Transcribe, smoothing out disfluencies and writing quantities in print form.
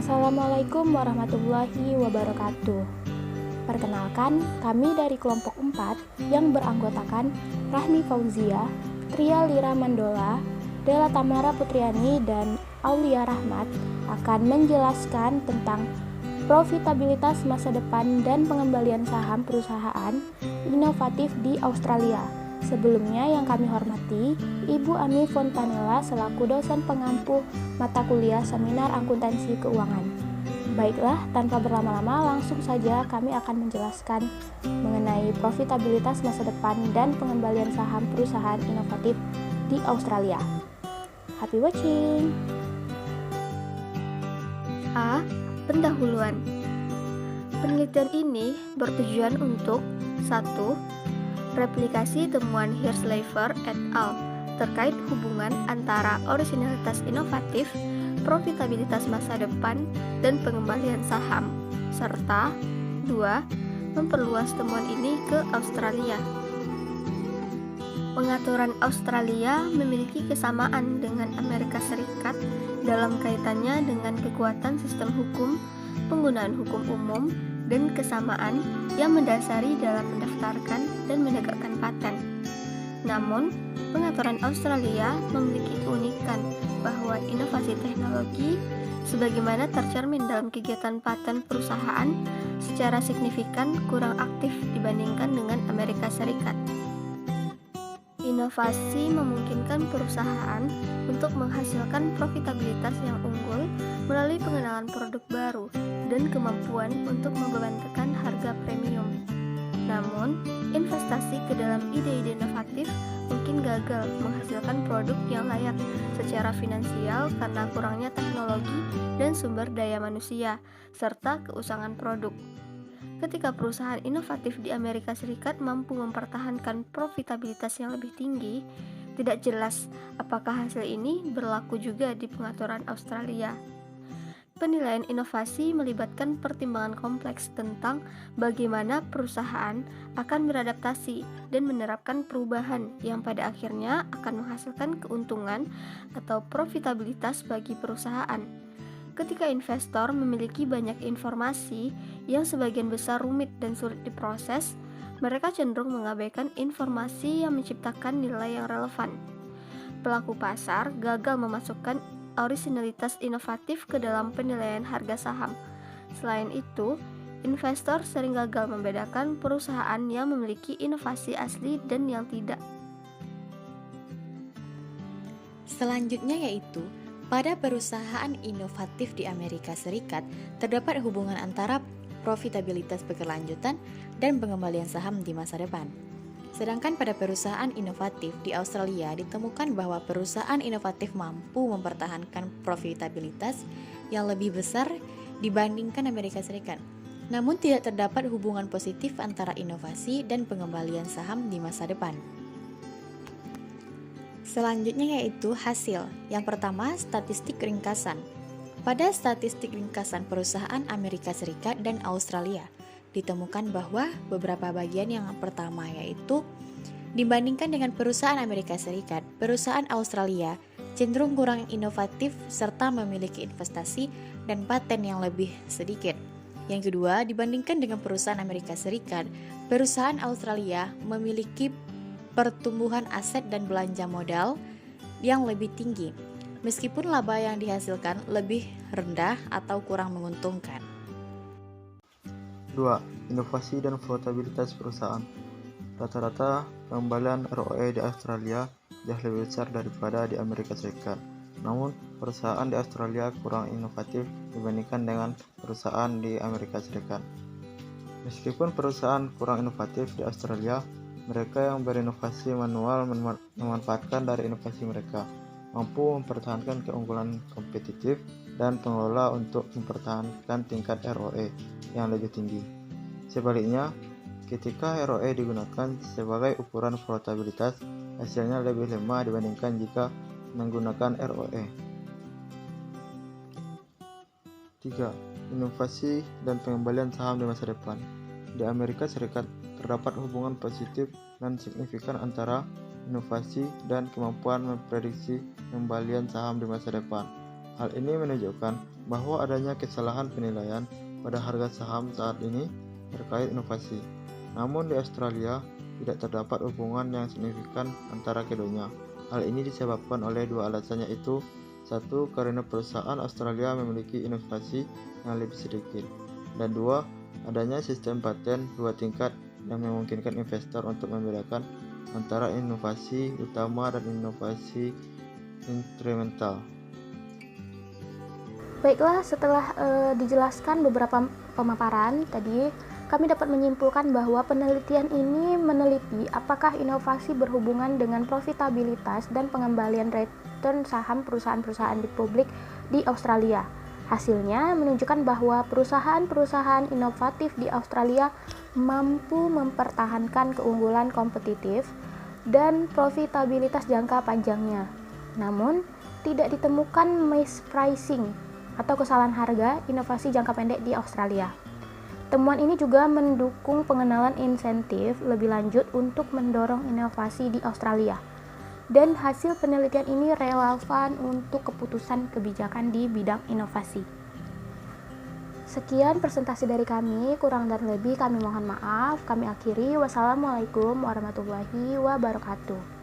Assalamualaikum warahmatullahi wabarakatuh. Perkenalkan, kami dari kelompok 4 yang beranggotakan Rahmi Fauzia, Tria Lira Mandola, Della Tamara Putriani, dan Aulia Rahmat akan menjelaskan tentang profitabilitas masa depan dan pengembalian saham perusahaan inovatif di Australia. Sebelumnya yang kami hormati Ibu Ami Fontanella selaku dosen pengampu mata kuliah Seminar Akuntansi Keuangan. Baiklah, tanpa berlama-lama langsung saja kami akan menjelaskan mengenai profitabilitas masa depan dan pengembalian saham perusahaan inovatif di Australia. Happy watching! A. Pendahuluan. Penelitian ini bertujuan untuk 1. Replikasi temuan Hirschleifer et al. Terkait hubungan antara orisinalitas inovatif, profitabilitas masa depan, dan pengembalian saham, serta 2. Memperluas temuan ini ke Australia. Pengaturan Australia memiliki kesamaan dengan Amerika Serikat dalam kaitannya dengan kekuatan sistem hukum, penggunaan hukum umum, dan kesamaan yang mendasari dalam mendaftarkan dan menegakkan paten. Namun, pengaturan Australia memiliki keunikan bahwa inovasi teknologi, sebagaimana tercermin dalam kegiatan paten perusahaan, secara signifikan kurang aktif dibandingkan dengan Amerika Serikat. Inovasi memungkinkan perusahaan untuk menghasilkan profitabilitas yang unggul melalui pengenalan produk baru dan kemampuan untuk membebankan harga premium. Namun, investasi ke dalam ide-ide inovatif mungkin gagal menghasilkan produk yang layak secara finansial karena kurangnya teknologi dan sumber daya manusia, serta keusangan produk. Ketika perusahaan inovatif di Amerika Serikat mampu mempertahankan profitabilitas yang lebih tinggi, tidak jelas apakah hasil ini berlaku juga di pengaturan Australia. Penilaian inovasi melibatkan pertimbangan kompleks tentang bagaimana perusahaan akan beradaptasi dan menerapkan perubahan yang pada akhirnya akan menghasilkan keuntungan atau profitabilitas bagi perusahaan. Ketika investor memiliki banyak informasi yang sebagian besar rumit dan sulit diproses, mereka cenderung mengabaikan informasi yang menciptakan nilai yang relevan. Pelaku pasar gagal memasukkan orisinalitas inovatif ke dalam penilaian harga saham. Selain itu, investor sering gagal membedakan perusahaan yang memiliki inovasi asli dan yang tidak. Selanjutnya yaitu, pada perusahaan inovatif di Amerika Serikat terdapat hubungan antara profitabilitas berkelanjutan dan pengembalian saham di masa depan. Sedangkan pada perusahaan inovatif di Australia ditemukan bahwa perusahaan inovatif mampu mempertahankan profitabilitas yang lebih besar dibandingkan Amerika Serikat. Namun tidak terdapat hubungan positif antara inovasi dan pengembalian saham di masa depan. Selanjutnya yaitu hasil. Yang pertama, statistik ringkasan. Pada statistik ringkasan perusahaan Amerika Serikat dan Australia, ditemukan bahwa beberapa bagian yang pertama yaitu dibandingkan dengan perusahaan Amerika Serikat, perusahaan Australia cenderung kurang inovatif serta memiliki investasi dan paten yang lebih sedikit. Yang kedua, dibandingkan dengan perusahaan Amerika Serikat, perusahaan Australia memiliki pertumbuhan aset dan belanja modal yang lebih tinggi, meskipun laba yang dihasilkan lebih rendah atau kurang menguntungkan. 2. Inovasi dan profitabilitas perusahaan. Rata-rata pengembalian ROE di Australia jauh lebih besar daripada di Amerika Serikat. Namun, perusahaan di Australia kurang inovatif dibandingkan dengan perusahaan di Amerika Serikat. Meskipun perusahaan kurang inovatif di Australia, mereka yang berinovasi manual memanfaatkan dari inovasi mereka, mampu mempertahankan keunggulan kompetitif dan pengelola untuk mempertahankan tingkat ROE yang lebih tinggi. Sebaliknya, ketika ROE digunakan sebagai ukuran profitabilitas, hasilnya lebih lemah dibandingkan jika menggunakan ROE. 3. Inovasi dan pengembalian saham di masa depan. Di Amerika Serikat terdapat hubungan positif dan signifikan antara inovasi dan kemampuan memprediksi pengembalian saham di masa depan. Hal ini menunjukkan bahwa adanya kesalahan penilaian pada harga saham saat ini terkait inovasi. Namun di Australia tidak terdapat hubungan yang signifikan antara keduanya. Hal ini disebabkan oleh dua alasan, yaitu satu, karena perusahaan Australia memiliki inovasi yang lebih sedikit, dan dua, adanya sistem paten dua tingkat yang memungkinkan investor untuk membedakan antara inovasi utama dan inovasi instrumental. Baiklah, setelah dijelaskan beberapa pemaparan tadi, kami dapat menyimpulkan bahwa penelitian ini meneliti apakah inovasi berhubungan dengan profitabilitas dan pengembalian return saham perusahaan-perusahaan di publik di Australia. Hasilnya menunjukkan bahwa perusahaan-perusahaan inovatif di Australia mampu mempertahankan keunggulan kompetitif dan profitabilitas jangka panjangnya. Namun, tidak ditemukan mispricing atau kesalahan harga inovasi jangka pendek di Australia. Temuan ini juga mendukung pengenalan insentif lebih lanjut untuk mendorong inovasi di Australia. Dan hasil penelitian ini relevan untuk keputusan kebijakan di bidang inovasi. Sekian presentasi dari kami, kurang dan lebih kami mohon maaf. Kami akhiri. Wassalamualaikum warahmatullahi wabarakatuh.